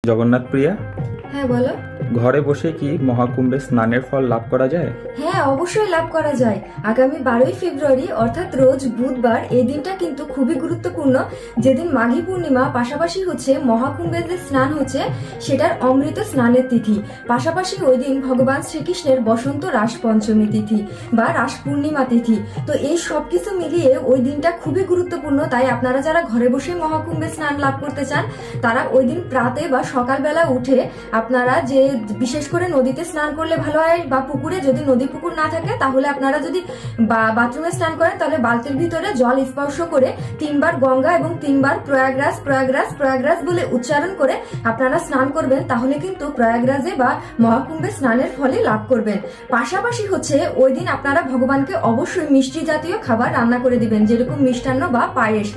জগন্নাথ প্রিয়া, হ্যাঁ বলো। ঘরে বসে কি মহাকুম্ভে স্নানের ফল লাভ করা যায়? হ্যাঁ, অবশ্যই লাভ করা যায়। আগামী 12ই ফেব্রুয়ারি অর্থাৎ রোজ বুধবার এই দিনটা কিন্তু খুবই গুরুত্বপূর্ণ, যেদিন মাঘী পূর্ণিমা, পাশাপাশি হচ্ছে মহাকুম্ভের যে স্নান হচ্ছে সেটার অমৃত স্নানের তিথি, পাশাপাশি ওই দিন ভগবান শ্রীকৃষ্ণের বসন্ত রাস পঞ্চমী তিথি বা রাস পূর্ণিমা তিথি। তো এই সব কিছু মিলিয়ে ওই দিনটা খুবই গুরুত্বপূর্ণ। তাই আপনারা যারা ঘরে বসে মহাকুম্ভে স্নান লাভ করতে চান তারা ওই দিন প্রাতে বা সকালবেলা উঠে আপনারা যে বিশেষ করে নদীতে স্নান করলে ভালো হয়, বা পুকুরে, যদি নদী পুকুর না থাকে তাহলে আপনারা যদি বাথরুমে স্নান করেন তাহলে বালতির ভিতরে জল স্পর্শ করে 3বার গঙ্গা এবং 3বার প্রয়াগরাজ প্রয়াগরাজ প্রয়াগরাজ বলে উচ্চারণ করে আপনারা স্নান করবেন, তাহলে কিন্তু প্রয়াগরাজে বা মহাকুম্ভে স্নানের ফলে লাভ করবেন। পাশাপাশি হচ্ছে ওই দিন আপনারা ভগবানকে অবশ্যই মিষ্টি জাতীয় খাবার রান্না করে দিবেন, যেরকম মিষ্টান্ন বা পায়েস,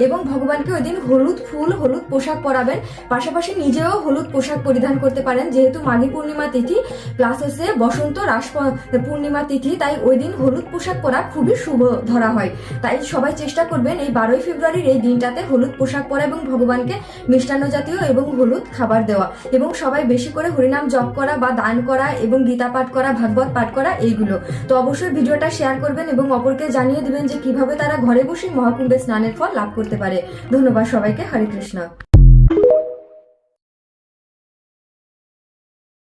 এবং ভগবানকে ওই দিন হলুদ ফুল, হলুদ পোশাক পরাবেন। পাশাপাশি নিজেও হলুদ পোশাক পরিধান করতে পারেন, যেহেতু মাঘী পূর্ণিমা তিথি প্লাস হচ্ছে বসন্ত রাস পূর্ণিমা তিথি, তাই ওই দিন হলুদ পোশাক পরা খুবই শুভ ধরা হয়। তাই সবাই চেষ্টা করবেন এই 12ই ফেব্রুয়ারির এই দিনটাতে হলুদ পোশাক পরা এবং ভগবানকে মিষ্টান্ন জাতীয় এবং হলুদ খাবার দেওয়া, এবং সবাই বেশি করে হরিনাম জপ করা বা দান করা এবং গীতা পাঠ করা, ভাগবত পাঠ করা, এইগুলো। তো অবশ্যই ভিডিওটা শেয়ার করবেন এবং অপরকে জানিয়ে দিবেন যে কিভাবে তারা ঘরে বসে মহাকুম্ভে স্নানের ফল লাভ করতে পারে। ধন্যবাদ সবাইকে। হরে কৃষ্ণ।